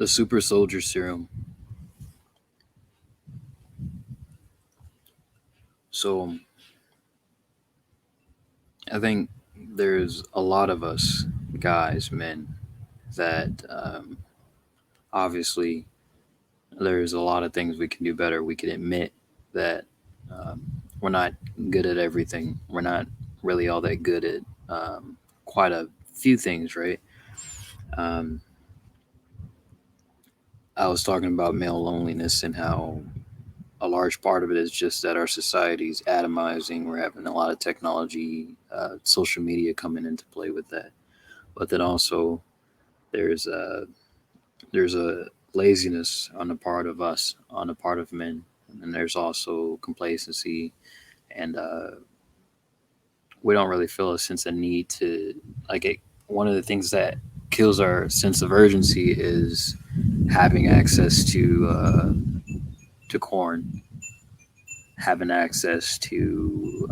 The super soldier serum. So I think there's a lot of us guys, men, that obviously there's a lot of things we can do better. We can admit that um, we're not good at everything. We're not really all that good at quite a few things, right? Um, I was talking about male loneliness and how a large part of it is just that our society's atomizing. We're having a lot of technology, social media coming into play with that. But then also there's a there's a laziness on the part of us, on the part of men, and there's also complacency, and we don't really feel a sense of need to like it. One of the things that kills our sense of urgency is having access to corn, having access to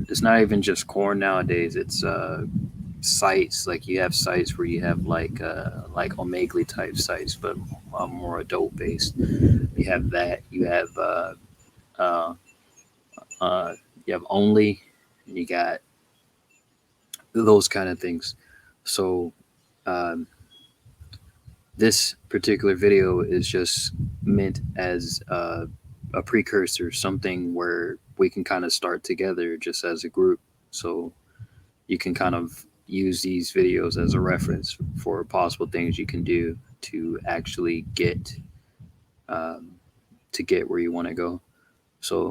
it's not even just corn nowadays. It's sites, like you have sites where you have like omega type sites, but more adult based. You have that. Uh, uh, you have only. You got those kind of things. So um, this particular video is just meant as a precursor, something where we can kind of start together just as a group. So you can kind of use these videos as a reference for possible things you can do to actually um, get where you want to go. So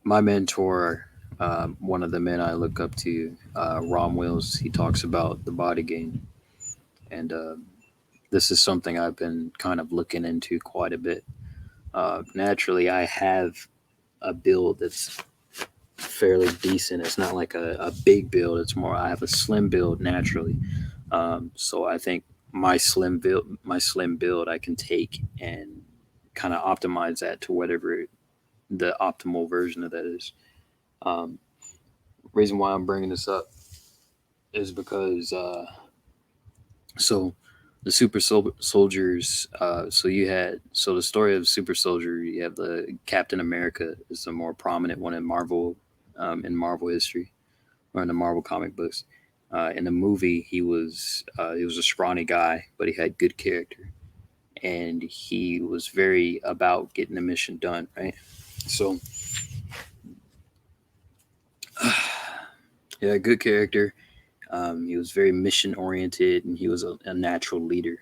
my mentor, one of the men I look up to, Rom Wills, he talks about the body game, and this is something I've been kind of looking into quite a bit. Naturally, I have a build that's fairly decent. It's not like a big build. It's more I have a slim build naturally. So I think my slim build, I can take and kind of optimize that to whatever the optimal version of that is. Um, Reason why I'm bringing this up is because so the soldiers. So the story of super soldier. You have the Captain America is the more prominent one in Marvel history or in the Marvel comic books. In the movie, he was a scrawny guy, but he had good character, and he was very about getting the mission done. Right. So yeah, good character. He was very mission oriented, and he was a natural leader.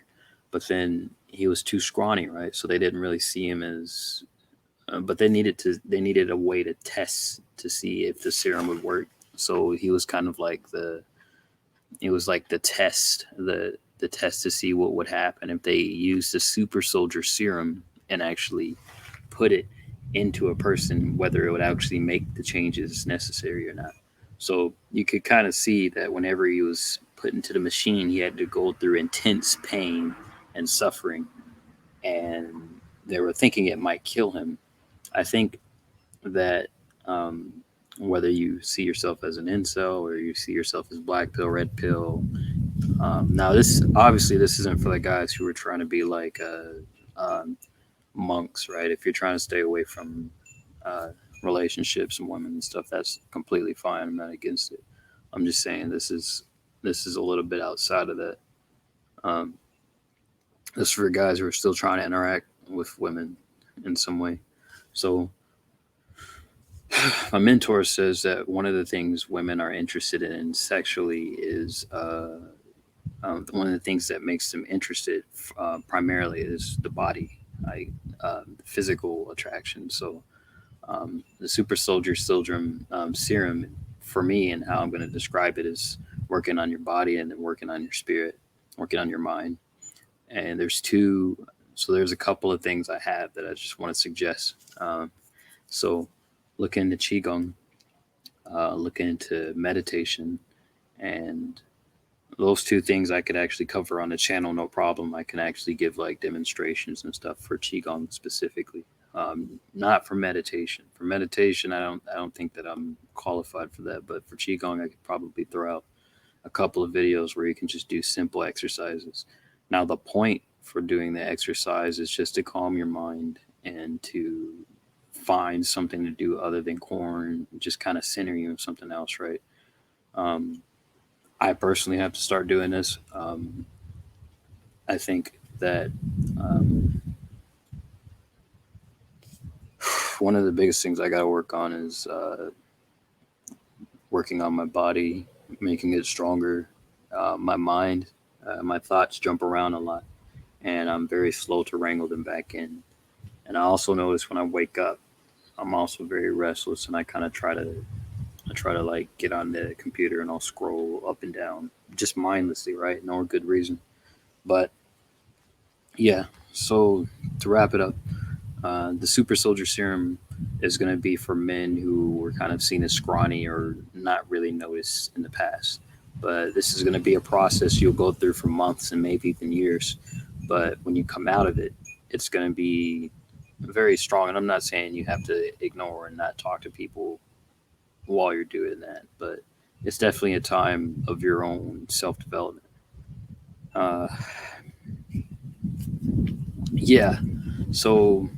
But then he was too scrawny, right? So they didn't really see him as. But they needed a way to test to see if the serum would work. So he was kind of like the it was like the test to see what would happen if they used the super soldier serum and actually put it into a person, whether it would actually make the changes necessary or not. So you could kind of see that whenever he was put into the machine, he had to go through intense pain and suffering, and they were thinking it might kill him. I think that um, whether you see yourself as an incel or you see yourself as black pill, red pill. Now, this obviously this isn't for the guys who are trying to be like monks, right? If you're trying to stay away from uh, relationships and women and stuff, that's completely fine. I'm not against it. I'm just saying this is a little bit outside of that. Um, this is for guys who are still trying to interact with women in some way. So my mentor says that one of the things women are interested in sexually is one of the things that makes them interested primarily is the body, like physical attraction. So the super soldier serum for me and how I'm going to describe it is working on your body and then working on your spirit, working on your mind. And there's a couple of things I have that I just want to suggest. So look into qigong, look into meditation, and those two things I could actually cover on the channel, no problem. I can actually give like demonstrations and stuff for qigong specifically, not for meditation. For meditation, I don't think that I'm qualified for that. But for qigong, I could probably throw out a couple of videos where you can just do simple exercises. Now, the point for doing the exercise is just to calm your mind and to find something to do other than corn, just kind of center you in something else, right? Um, I personally have to start doing this. I think that um, one of the biggest things I got to work on is working on my body, making it stronger. My mind, my thoughts jump around a lot, and I'm very slow to wrangle them back in. And I also notice when I wake up, I'm also very restless, and I try to like get on the computer and I'll scroll up and down just mindlessly, right? No good reason. But yeah, so to wrap it up, the super soldier serum is going to be for men who were kind of seen as scrawny or not really noticed in the past. But this is going to be a process you'll go through for months and maybe even years. But when you come out of it, it's going to be very strong. And I'm not saying you have to ignore and not talk to people while you're doing that, but it's definitely a time of your own self development. Uh, yeah. So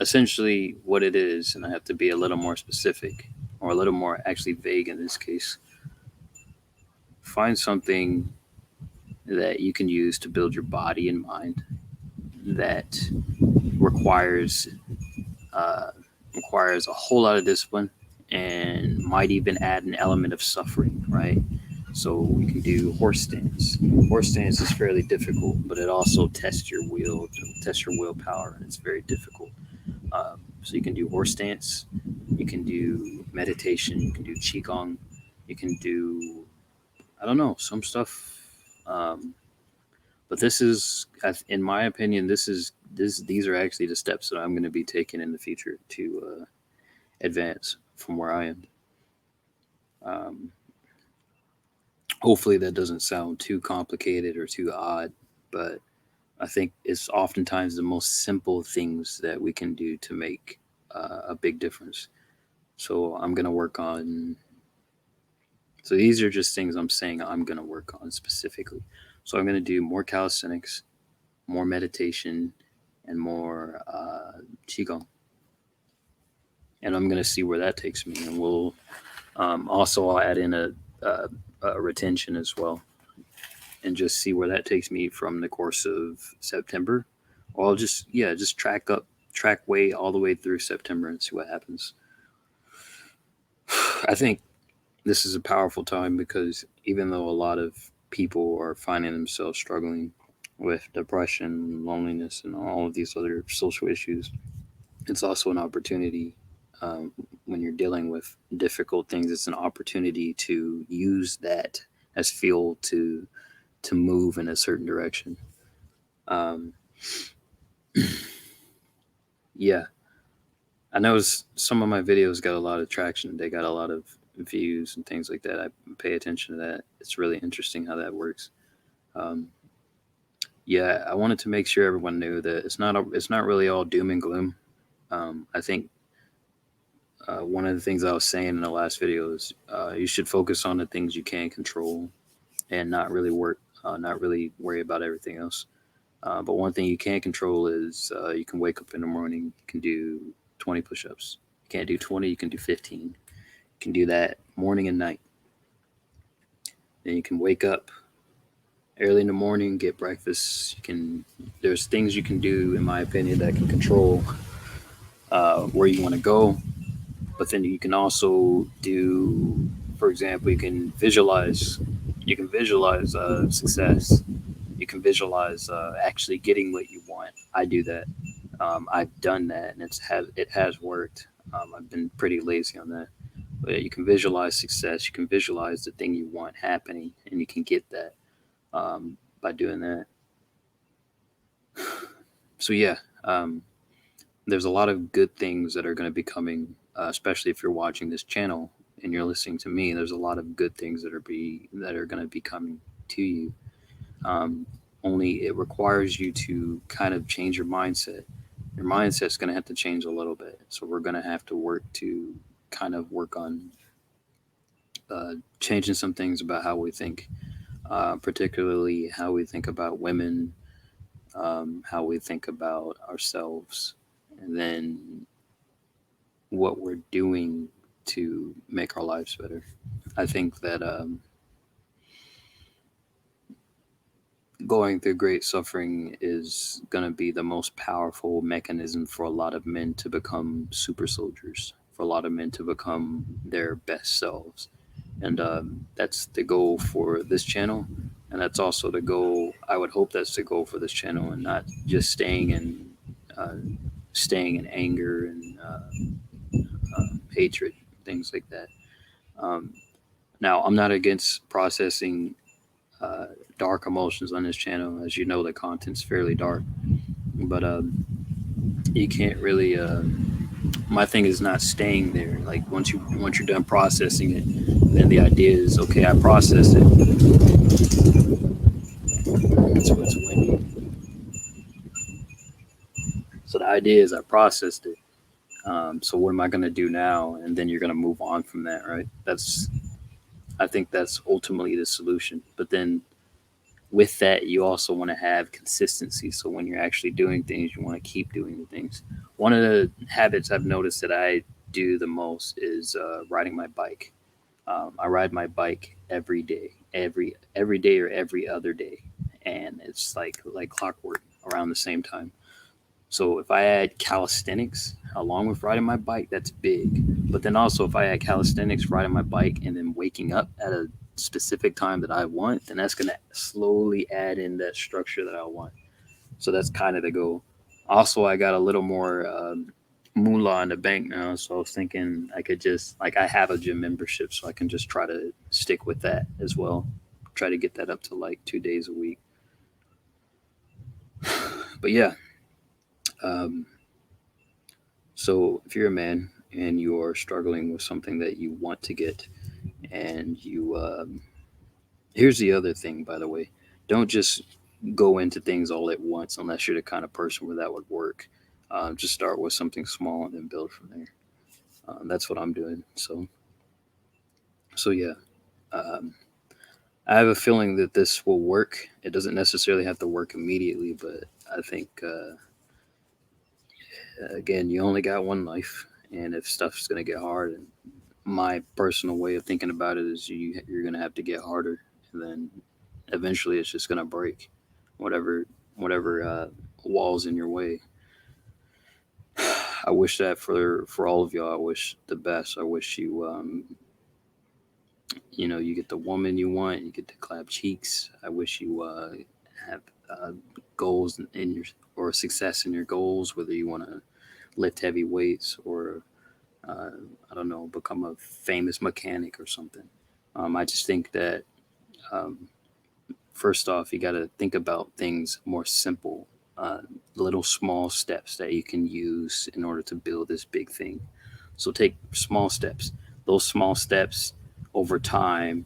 essentially, what it is, and I have to be a little more specific or a little more actually vague in this case, find something that you can use to build your body and mind that requires uh, requires a whole lot of discipline and might even add an element of suffering, right? So we can do horse stance. Horse stance is fairly difficult, but it also tests your will, tests your willpower, and it's very difficult. So you can do horse stance, you can do meditation, you can do qigong, you can do I don't know some stuff. Um, but this is, in my opinion, these are actually the steps that I'm going to be taking in the future to advance from where I am. Um, Hopefully that doesn't sound too complicated or too odd, but I think it's oftentimes the most simple things that we can do to make a big difference. So I'm going to work on. So these are just things I'm saying I'm going to work on specifically. So I'm going to do more calisthenics, more meditation, and more qigong, and I'm going to see where that takes me. And we'll also I'll add in a retention as well, and just see where that takes me from the course of September. Or I'll just just track way all the way through September and see what happens. I think this is a powerful time because even though a lot of people are finding themselves struggling with depression, loneliness, and all of these other social issues, it's also an opportunity when you're dealing with difficult things. It's an opportunity to use that as fuel to move in a certain direction. Um, yeah, I know some of my videos got a lot of traction. They got a lot of views and things like that. I pay attention to that. It's really interesting how that works. Um, yeah, I wanted to make sure everyone knew that it's not really all doom and gloom. I think one of the things I was saying in the last video is you should focus on the things you can control and not really worry about everything else. But one thing you can't control is you can wake up in the morning, you can do 20 push-ups. You can't do 20, you can do 15. You can do that morning and night. Then you can wake up early in the morning, get breakfast. There's things you can do, in my opinion, that can control where you want to go. But then you can also do, for example, you can visualize success. You can visualize actually getting what you want. I do that. I've done that, and it has worked. I've been pretty lazy on that, but you can visualize success. You can visualize the thing you want happening, and you can get that by doing that. So yeah, um, there's a lot of good things that are going to be coming, especially if you're watching this channel and you're listening to me. There's a lot of good things that are going to be coming to you. Um, Only it requires you to kind of change your mindset. Your mindset's going to have to change a little bit. So we're going to have to work to kind of work on changing some things about how we think, particularly how we think about women, how we think about ourselves, and then what we're doing to make our lives better. I think that going through great suffering is going to be the most powerful mechanism for a lot of men to become super soldiers, for a lot of men to become their best selves. And that's the goal for this channel. And that's also the goal. I would hope that's the goal for this channel, and not just uh, staying in anger and hatred, things like that. Um, Now, I'm not against processing uh, dark emotions on this channel. As you know, the content's fairly dark, but you can't really. My thing is not staying there. Like once you're done processing it, then the idea is okay. I processed it. That's what's windy. So the idea is I processed it. So what am I going to do now? And then you're going to move on from that, right? That's I think that's ultimately the solution. But then with that, you also want to have consistency. So when you're actually doing things, you want to keep doing the things. One of the habits I've noticed that I do the most is riding my bike. I ride my bike every day, every day or every other day, and it's like clockwork around the same time. So if I add calisthenics along with riding my bike, that's big. But then also if I add calisthenics, riding my bike, and then waking up at a specific time that I want, then that's gonna slowly add in that structure that I want. So that's kind of the goal. Also, I got a little more moolah in the bank now, so I was thinking I could just like I have a gym membership, so I can just try to stick with that as well. Try to get that up to like 2 days a week. But yeah, um, so if you're a man and you're struggling with something that you want to get, and here's the other thing, by the way, don't just go into things all at once unless you're the kind of person where that would work. Just start with something small and then build from there. That's what I'm doing. So yeah, um, I have a feeling that this will work. It doesn't necessarily have to work immediately, but I think again, you only got one life, and if stuff's gonna get hard, and my personal way of thinking about it is you're gonna have to get harder, and then eventually it's just gonna break, whatever whatever walls in your way. I wish that for all of y'all. I wish the best. I wish you you get the woman you want. You get to clap cheeks. I wish you have uh, goals in your or success in your goals, whether you want to lift heavy weights or uh, I don't know, become a famous mechanic or something. I just think that um, first off, you got to think about things more simple, uh, little small steps that you can use in order to build this big thing. So take small steps. Those small steps over time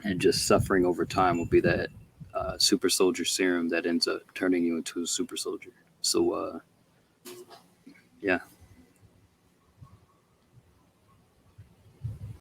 and just suffering over time will be that super soldier serum that ends up turning you into a super soldier. So, yeah,